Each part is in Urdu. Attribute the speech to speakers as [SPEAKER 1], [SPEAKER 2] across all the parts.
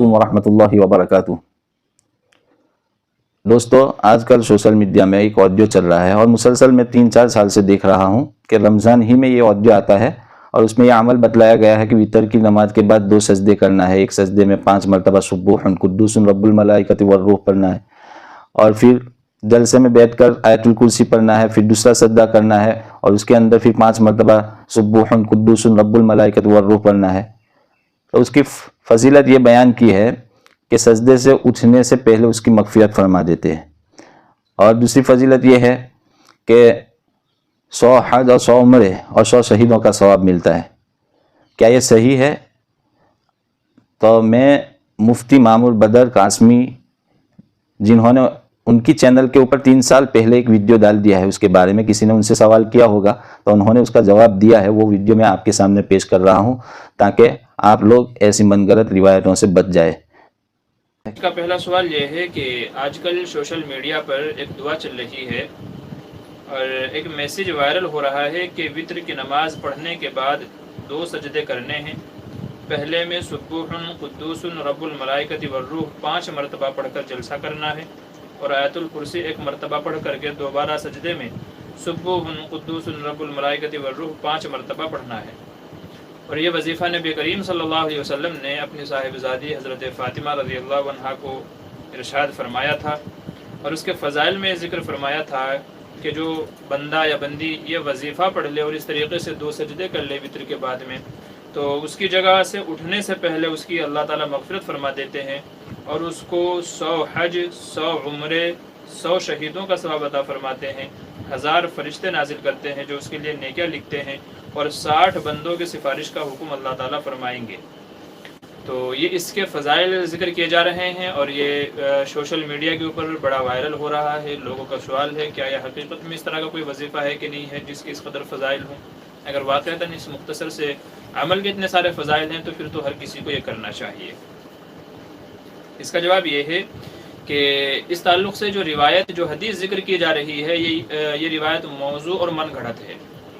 [SPEAKER 1] علیکم ورحمۃ اللہ وبرکاتہ۔ دوستو، آج کل سوشل میڈیا میں ایک آڈیو چل رہا ہے اور مسلسل میں 3-4 سال سے دیکھ رہا ہوں کہ رمضان ہی میں یہ آڈیو آتا ہے اور اس میں یہ عمل بتلایا گیا ہے کہ وتر کی نماز کے بعد 2 سجدے کرنا ہے۔ ایک سجدے میں 5 مرتبہ سبوح قدوس رب الملائکۃ والروح پڑھنا ہے اور پھر جلسے میں بیٹھ کر آیت الکرسی پڑھنا ہے، پھر دوسرا سجدہ کرنا ہے اور اس کے اندر پھر 5 مرتبہ سبوح قدوس رب الملائکۃ والروح پڑھنا ہے۔ تو اس کی فضیلت یہ بیان کی ہے کہ سجدے سے اٹھنے سے پہلے اس کی مغفرت فرما دیتے ہیں، اور دوسری فضیلت یہ ہے کہ 100 حج اور 100 عمرے اور 100 شہیدوں کا ثواب ملتا ہے۔ کیا یہ صحیح ہے؟ تو میں مفتی مامور بدر قاسمی، جنہوں نے ان کی چینل کے اوپر 3 سال پہلے ایک ویڈیو ڈال دیا ہے، اس کے بارے میں کسی نے ان سے سوال کیا ہوگا تو انہوں نے اس کا جواب دیا ہے، وہ ویڈیو میں آپ کے سامنے پیش کر رہا ہوں تاکہ آپ لوگ ایسی من گھڑت روایتوں سے بچ جائے۔
[SPEAKER 2] اس کا پہلا سوال یہ ہے کہ آج کل سوشل میڈیا پر ایک دعا چل رہی ہے اور ایک میسیج وائرل ہو رہا ہے کہ وتر کی نماز پڑھنے کے بعد 2 سجدے کرنے ہیں۔ پہلے میں سبوح قدوس رب الملائکۃ والروح 5 مرتبہ پڑھ کر جلسہ کرنا ہے اور آیت الکرسی 1 مرتبہ پڑھ کر کے دوبارہ سجدے میں سبوح قدوس رب الملائکۃ والروح 5 مرتبہ پڑھنا ہے۔ اور یہ وظیفہ نبی کریم صلی اللہ علیہ وسلم نے اپنی صاحبزادی حضرت فاطمہ رضی اللہ عنہا کو ارشاد فرمایا تھا، اور اس کے فضائل میں ذکر فرمایا تھا کہ جو بندہ یا بندی یہ وظیفہ پڑھ لے اور اس طریقے سے 2 سجدے کر لے وتر کے بعد میں، تو اس کی جگہ سے اٹھنے سے پہلے اس کی اللہ تعالیٰ مغفرت فرما دیتے ہیں اور اس کو 100 حج، 100 عمرے، 100 شہیدوں کا ثواب عطا فرماتے ہیں، 1000 فرشتے نازل کرتے ہیں جو اس کے لیے نیکیاں لکھتے ہیں، اور 60 بندوں کی سفارش کا حکم اللہ تعالیٰ فرمائیں گے۔ تو یہ اس کے فضائل ذکر کیے جا رہے ہیں اور یہ سوشل میڈیا کے اوپر بڑا وائرل ہو رہا ہے۔ لوگوں کا سوال ہے کیا یہ حقیقت میں اس طرح کا کوئی وظیفہ ہے کہ نہیں ہے جس کے اس قدر فضائل ہوں؟ اگر واقعتاً اس مختصر سے عمل کے اتنے سارے فضائل ہیں تو پھر تو ہر کسی کو یہ کرنا چاہیے۔ اس کا جواب یہ ہے کہ اس تعلق سے جو روایت، جو حدیث ذکر کی جا رہی ہے، یہ روایت موضوع اور من گھڑت ہے۔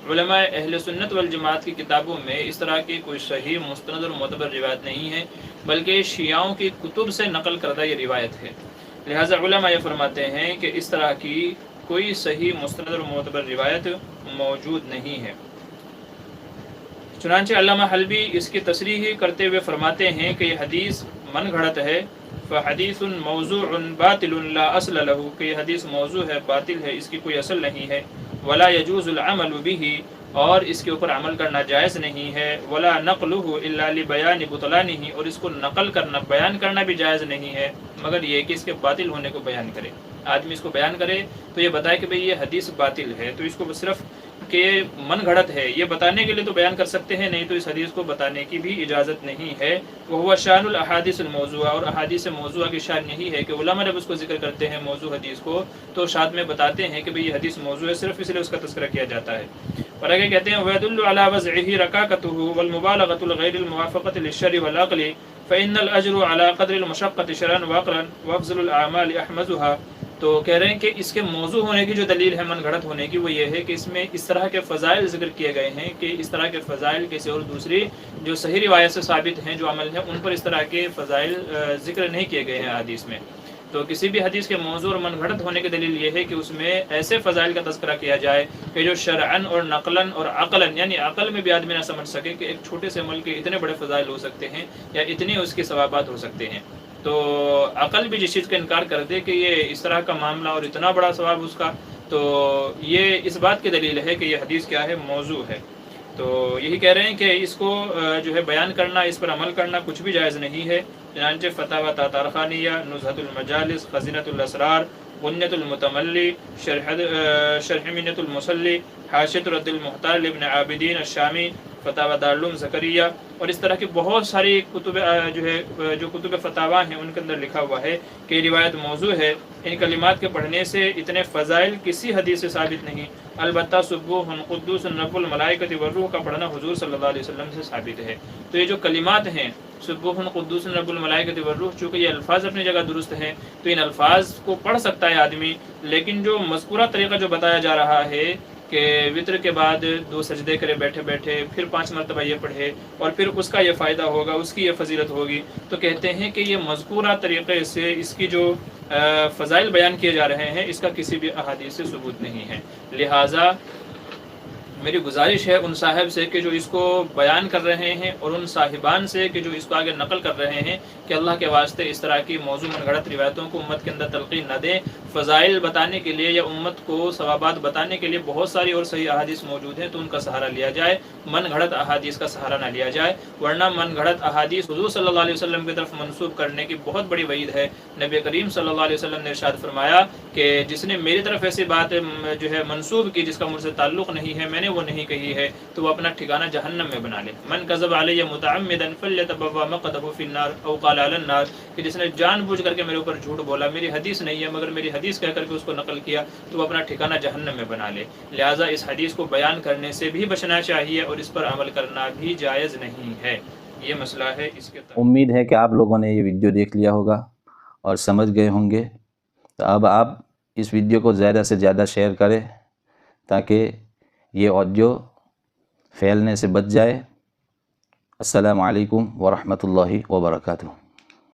[SPEAKER 2] علماء اہل سنت والجماعت کی کتابوں میں اس طرح کی کوئی صحیح مستند اور معتبر روایت نہیں ہے، بلکہ شیعوں کی کتب سے نقل کردہ یہ روایت ہے۔ لہٰذا علماء یہ فرماتے ہیں کہ اس طرح کی کوئی صحیح مستند اور معتبر روایت موجود نہیں ہے۔ چنانچہ علامہ حلبی اس کی تصریح کرتے ہوئے فرماتے ہیں کہ یہ حدیث من گھڑت ہے، فحدیث موضوع باطل لا اصل له، کہ یہ حدیث موضوع ہے، باطل ہے، اس کی کوئی اصل نہیں ہے۔ ولا يجوز العمل به، اور اس کے اوپر عمل کرنا جائز نہیں ہے۔ ولا نقله الا لبیان بطلانه، اور اس کو نقل کرنا، بیان کرنا بھی جائز نہیں ہے مگر یہ کہ اس کے باطل ہونے کو بیان کرے۔ آدمی اس کو بیان کرے تو یہ بتائے کہ بھئی یہ حدیث باطل ہے، تو اس کو صرف کہ من گھڑت ہے یہ بتانے کے لیے تو بیان کر سکتے ہیں، نہیں تو اس حدیث کو بتانے کی بھی اجازت نہیں ہے۔ وہ شان الاحادیث الموضوع، اور احادیث موضوع کی شان یہی ہے کہ علماء جب اس کو ذکر کرتے ہیں موضوع حدیث کو تو ساتھ میں بتاتے ہیں کہ بھئی یہ حدیث موضوع ہے، صرف اس لیے اس کا تذکرہ کیا جاتا ہے۔ اور آگے کہتے ہیں وَيَدُلُّ عَلَى وَضْعِهِ رَكَاكَتُهُ وَالْمُبَالَغَةُ الْغَيْرِ الْمُوَافَقَةِ لِلشَّرْعِ وَالْعَقْلِ فَإِنَّ الْأَجْرَ عَلَى قَدْرِ الْمَشَقَّةِ شَرْعًا وَعَقْلًا وَأَفْضَلُ الْأَعْمَالِ أَحْمَدُهَا۔ تو کہہ رہے ہیں کہ اس کے موضوع ہونے کی جو دلیل ہے، من گھڑت ہونے کی، وہ یہ ہے کہ اس میں اس طرح کے فضائل ذکر کیے گئے ہیں کہ اس طرح کے فضائل کسی اور دوسری جو صحیح روایت سے ثابت ہیں، جو عمل ہیں، ان پر اس طرح کے فضائل ذکر نہیں کیے گئے ہیں حدیث میں۔ تو کسی بھی حدیث کے موضوع اور من گھڑت ہونے کی دلیل یہ ہے کہ اس میں ایسے فضائل کا تذکرہ کیا جائے کہ جو شرعن اور نقلاً اور عقلاً، یعنی عقل میں بھی آدمی نہ سمجھ سکے کہ ایک چھوٹے سے عمل کے اتنے بڑے فضائل ہو سکتے ہیں یا اتنے اس کے ثوابات ہو سکتے ہیں۔ تو عقل بھی جس چیز کا انکار کر دے کہ یہ اس طرح کا معاملہ اور اتنا بڑا ثواب اس کا، تو یہ اس بات کی دلیل ہے کہ یہ حدیث کیا ہے، موضوع ہے۔ تو یہی کہہ رہے ہیں کہ اس کو جو ہے بیان کرنا، اس پر عمل کرنا کچھ بھی جائز نہیں ہے۔ چنانچہ فتاوی تاتارخانیہ، نزہۃ المجالس، خزینۃ الاسرار، غنیۃ المتملی، شرح منیۃ المصلی، حاشیۃ رد المحتال ابن عابدین الشامی، فتاوی دارالعلوم زکریہ، اور اس طرح کی بہت ساری کتب جو کتب فتاوی ہیں ان کے اندر لکھا ہوا ہے کہ یہ روایت موضوع ہے۔ ان کلمات کے پڑھنے سے اتنے فضائل کسی حدیث سے ثابت نہیں، البتہ سبوح قدوس رب الملائکۃ والروح کا پڑھنا حضور صلی اللہ علیہ وسلم سے ثابت ہے۔ تو یہ جو کلمات ہیں سبوح قدوس رب الملائکۃ والروح، چونکہ یہ الفاظ اپنی جگہ درست ہیں تو ان الفاظ کو پڑھ سکتا ہے آدمی، لیکن جو مذکورہ طریقہ جو بتایا جا رہا ہے کہ وطر کے بعد 2 سجدے کرے بیٹھے بیٹھے، پھر 5 مرتبہ یہ پڑھے اور پھر اس کا یہ فائدہ ہوگا، اس کی یہ فضیلت ہوگی، تو کہتے ہیں کہ یہ مذکورہ طریقے سے اس کی جو فضائل بیان کیے جا رہے ہیں اس کا کسی بھی احادیث سے ثبوت نہیں ہے۔ لہٰذا میری گزارش ہے ان صاحب سے کہ جو اس کو بیان کر رہے ہیں اور ان صاحبان سے کہ جو اس کو آگے نقل کر رہے ہیں کہ اللہ کے واسطے اس طرح کی موضوع من گھڑت روایتوں کو امت کے اندر تلقین نہ دیں۔ فضائل بتانے کے لیے یا امت کو ثوابات بتانے کے لیے بہت ساری اور صحیح احادیث موجود ہیں، تو ان کا سہارا لیا جائے، من گھڑت احادیث کا سہارا نہ لیا جائے، ورنہ من گھڑت احادیث حضور صلی اللہ علیہ وسلم کی طرف منسوب کرنے کی بہت بڑی وعید ہے۔ نبی کریم صلی اللہ علیہ وسلم نے ارشاد فرمایا کہ جس نے میری طرف ایسی بات جو ہے منسوب کی جس کا مجھ سے تعلق نہیں ہے، میں نے وہ نہیں کہی ہے، تو وہ اپنا ٹھکانہ جہنم میں بنا لے۔ من کذب علی متعمدا فلیتبوأ مقعدہ فی النار او قال علی النار، کہ جس نے جان بوجھ کر کے میرے اوپر جھوٹ بولا، میری حدیث نہیں ہے مگر میری حدیث کہہ کر کے اس کو نقل کیا، تو وہ اپنا ٹھکانہ جہنم میں بنا لے۔ لہٰذا اس حدیث کو بیان کرنے سے بھی بچنا چاہیے اور اس پر عمل کرنا بھی جائز نہیں ہے۔ یہ مسئلہ ہے اس کے تحت۔
[SPEAKER 1] امید ہے کہ آپ لوگوں نے یہ ویڈیو دیکھ لیا ہوگا اور سمجھ گئے ہوں گے، تو اب آپ اس ویڈیو کو زیادہ سے زیادہ شیئر کریں تاکہ یہ آڈیو پھیلنے سے بچ جائے۔ السلام علیکم ورحمۃ اللہ وبرکاتہ۔